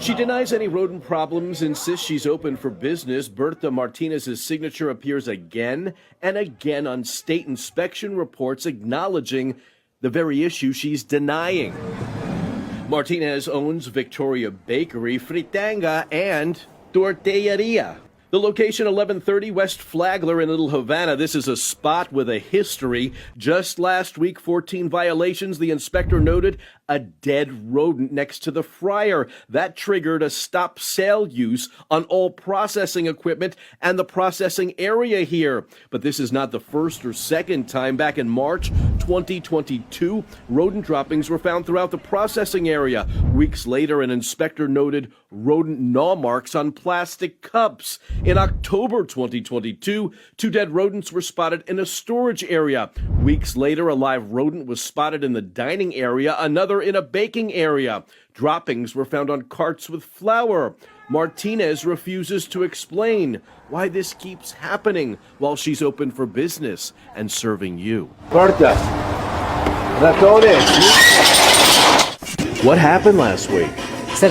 She denies any rodent problems, insists she's open for business. Bertha Martinez's signature appears again and again on state inspection reports acknowledging the very issue she's denying. Martinez owns Victoria Bakery, Fritanga, and Tortilleria. The location, 1130 West Flagler in Little Havana. This is a spot with a history. Just last week, 14 violations. The inspector noted a dead rodent next to the fryer. That triggered a stop sale use on all processing equipment and the processing area here. But this is not the first or second time. Back in March 2022, rodent droppings were found throughout the processing area. Weeks later, an inspector noted rodent gnaw marks on plastic cups. In October 2022, 2 dead rodents were spotted in a storage area. Weeks later, a live rodent was spotted in the dining area, another in a baking area. Droppings were found on carts with flour. Martinez refuses to explain why this keeps happening while she's open for business and serving you. Berta, ratones. What happened last week? Sir,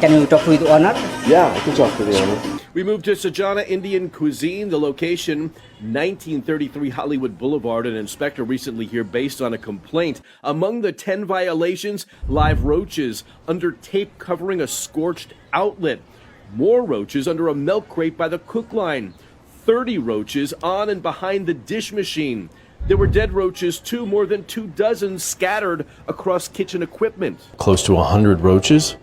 can you talk with the owner? Yeah, I can talk to the owner. We moved to Sajana Indian Cuisine, the location 1933 Hollywood Boulevard. An inspector recently here based on a complaint. Among the 10 violations, live roaches under tape covering a scorched outlet. More roaches under a milk crate by the cook line. 30 roaches on and behind the dish machine. There were dead roaches too, more than 24 scattered across kitchen equipment. Close to 100 roaches?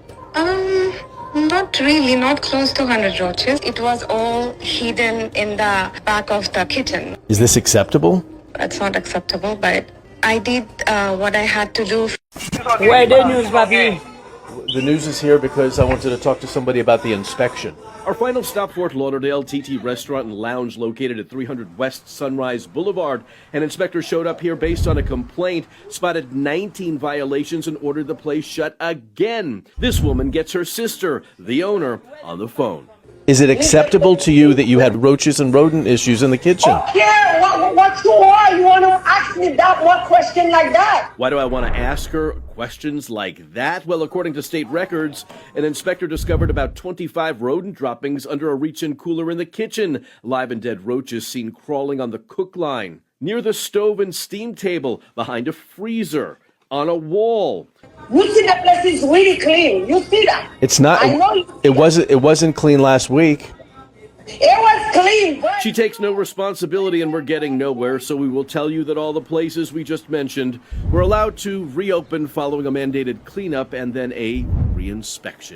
Not really, not close to 100 roaches. It was all hidden in the back of the kitchen. Is this acceptable? It's not acceptable, but I did what I had to do. Where the news, Bobby? The news is here because I wanted to talk to somebody about the inspection. Our final stop, Fort Lauderdale, TT Restaurant and Lounge located at 300 West Sunrise Boulevard. An inspector showed up here based on a complaint, spotted 19 violations and ordered the place shut again. This woman gets her sister, the owner, on the phone. Is it acceptable to you that you had roaches and rodent issues in the kitchen? Yeah, what's so hard? You want to ask me that one question like that? Why do I want to ask her questions like that? Well, according to state records, an inspector discovered about 25 rodent droppings under a reach-in cooler in the kitchen. Live and dead roaches seen crawling on the cook line, near the stove and steam table, behind a freezer, on a wall. You see the place is really clean. You see that? It's not. I know you see It wasn't clean last week. It was clean, but She takes no responsibility and we're getting nowhere, so we will tell you that all the places we just mentioned were allowed to reopen following a mandated cleanup and then a reinspection.